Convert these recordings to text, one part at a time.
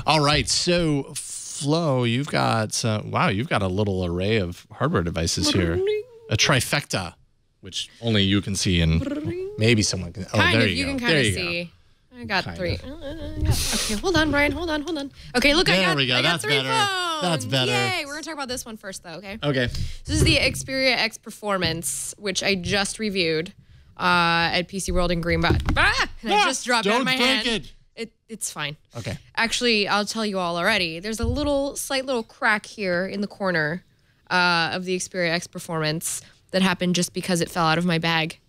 All right, so Flo, you've got you've got a little array of hardware devices here. A trifecta, which only you can see, and maybe someone can. Oh, there you go. You can kind of see. I got three. Okay, hold on, Brian. Hold on. Okay, look, I got three phones. That's better. Yay! We're gonna talk about this one first, though. Okay. Okay. This is the Xperia X Performance, which I just reviewed at PC World in Greenbot. And I just dropped it out of my hand. Don't break it. It's fine. Okay. Actually, I'll tell you all already. There's a slight little crack here in the corner of the Xperia X Performance that happened just because it fell out of my bag.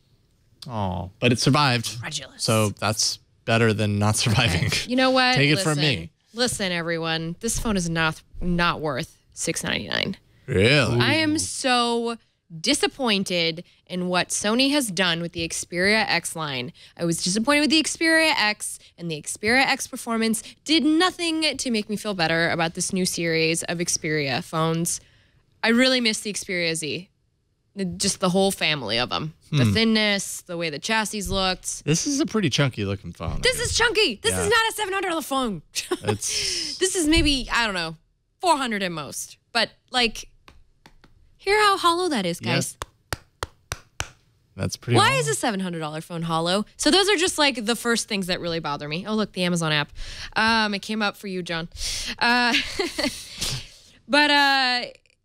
Oh, but it survived. Incredulous. So that's better than not surviving. Okay. You know what? Take it from me. Listen, everyone. This phone is not worth $699. Really? I am so disappointed in what Sony has done with the Xperia X line. I was disappointed with the Xperia X, and the Xperia X Performance did nothing to make me feel better about this new series of Xperia phones. I really miss the Xperia Z. Just the whole family of them. The thinness, the way the chassis looked. This is a pretty chunky looking phone. This is chunky. This is not a $700 phone. This is maybe, I don't know, $400 at most. But, like, hear how hollow that is, guys. Yes. That's pretty Why hollow. is a $700 phone hollow? So those are just, like, the first things that really bother me. Oh, look, the Amazon app. It came up for you, John.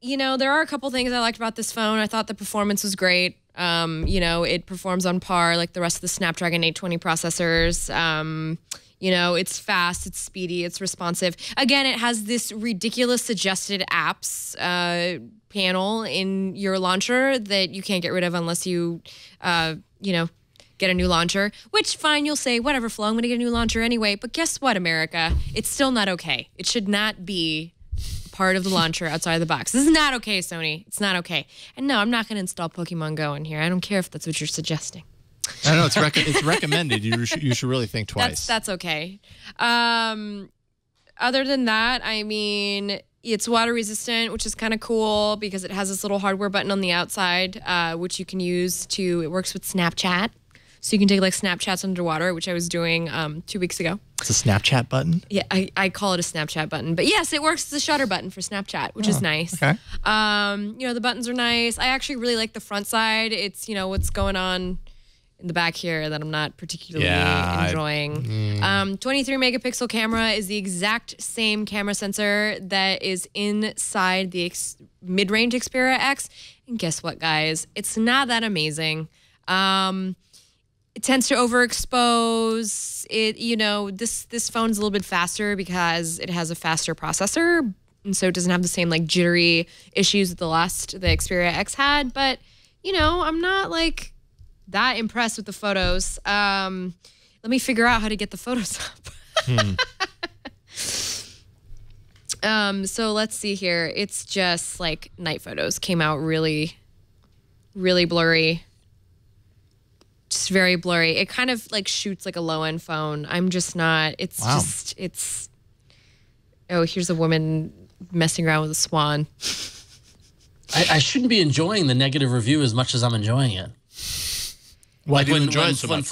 You know, there are a couple things I liked about this phone. I thought the performance was great. You know, it performs on par like the rest of the Snapdragon 820 processors. You know, it's fast, it's speedy, it's responsive. Again, it has this ridiculous suggested apps panel in your launcher that you can't get rid of unless you, you know, get a new launcher. Which, fine, you'll say, whatever, Flo, I'm going to get a new launcher anyway. But guess what, America? It's still not okay. It should not be part of the launcher outside the box. This is not okay, Sony. It's not okay. And no, I'm not going to install Pokemon Go in here. I don't care if that's what you're suggesting. I know it's recommended. You should really think twice. That's okay. Other than that, I mean, it's water resistant, which is kind of cool because it has this little hardware button on the outside, which you can use it works with Snapchat. So you can take like Snapchats underwater, which I was doing 2 weeks ago. It's a Snapchat button? Yeah, I call it a Snapchat button. But yes, it works as a shutter button for Snapchat, which is nice. Okay. You know, the buttons are nice. I actually really like the front side. It's, you know, what's going on in the back here that I'm not particularly enjoying. 23 megapixel camera is the exact same camera sensor that is inside the mid-range Xperia X. And guess what, guys? It's not that amazing. It tends to overexpose. You know, this phone's a little bit faster because it has a faster processor, and so it doesn't have the same like jittery issues that the Xperia X had. But you know, I'm not like that impressed with the photos. Let me figure out how to get the photos up. So let's see here. It's just like night photos came out really, really blurry. Just very blurry. It kind of like shoots like a low-end phone. I'm just not. It's oh, here's a woman messing around with a swan. I shouldn't be enjoying the negative review as much as I'm enjoying it. Why do you enjoy it so much?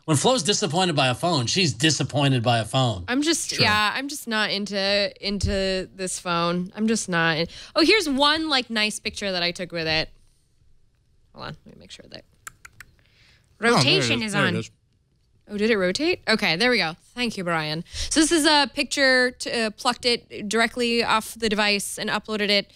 When Flo's disappointed by a phone, she's disappointed by a phone. I'm just I'm just not into this phone. I'm just not. Oh, here's one like nice picture that I took with it. Hold on, let me make sure that rotation is on. Oh, did it rotate? Okay, there we go. Thank you, Brian. So this is a picture, plucked it directly off the device and uploaded it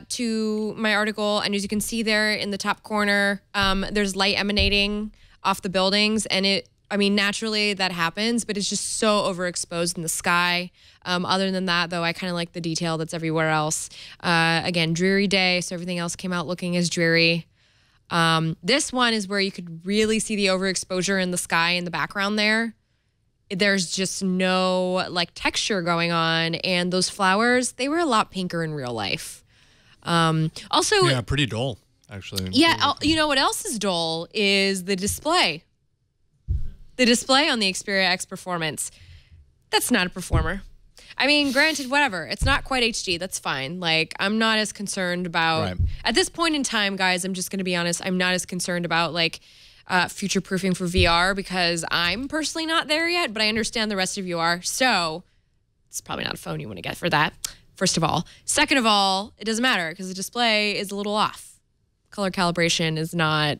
to my article. And as you can see there in the top corner, there's light emanating off the buildings. And I mean, naturally that happens, but it's just so overexposed in the sky. Other than that, though, I kind of like the detail that's everywhere else. Again, dreary day, so everything else came out looking as dreary. This one is where you could really see the overexposure in the sky in the background there. There's just no like texture going on. And those flowers, they were a lot pinker in real life. Also, yeah, pretty dull, actually. Yeah, you know what else is dull is the display. The display on the Xperia X Performance. That's not a performer. I mean, granted, whatever. It's not quite HD. That's fine. Like, I'm not as concerned about... At this point in time, guys, I'm just going to be honest. I'm not as concerned about, like, future-proofing for VR because I'm personally not there yet, but I understand the rest of you are. So, it's probably not a phone you want to get for that, first of all. Second of all, it doesn't matter because the display is a little off. Color calibration is not,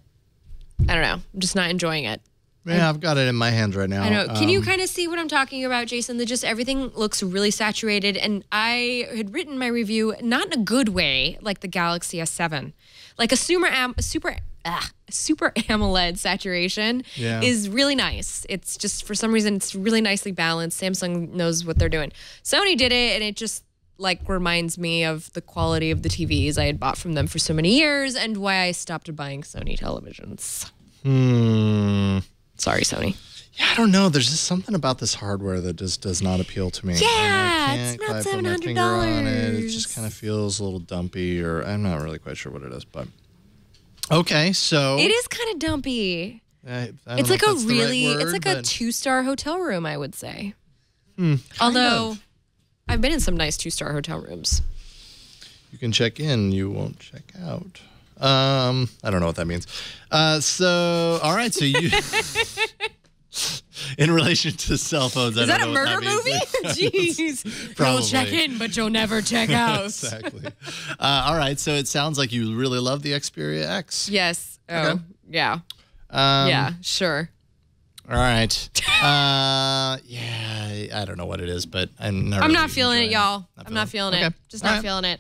I don't know. I'm just not enjoying it. Yeah, I've got it in my hands right now. I know. Can you kind of see what I'm talking about, Jason? That just everything looks really saturated. And I had written my review not in a good way, like the Galaxy S7. Like a super AMOLED saturation is really nice. It's just, for some reason, it's really nicely balanced. Samsung knows what they're doing. Sony did it, and it just like reminds me of the quality of the TVs I had bought from them for so many years and why I stopped buying Sony televisions. Sorry, Sony. Yeah, I don't know. There's just something about this hardware that just does not appeal to me. Yeah, it's not $700. On it. It just kind of feels a little dumpy, or I'm not really quite sure what it is. But okay, so it is kind of dumpy. It's like a really, it's like a 2-star hotel room, I would say. Although I've been in some nice 2-star hotel rooms. You can check in, you won't check out. I don't know what that means. So, all right. So you, in relation to cell phones, is that a murder movie? Jeez, probably. You'll check in, but you'll never check out. Exactly. All right. So it sounds like you really love the Xperia X. Yes. Oh, okay. Yeah. Yeah. Sure. All right. Yeah. I don't know what it is, but I'm not feeling it, y'all. I'm not feeling it. Just not feeling it.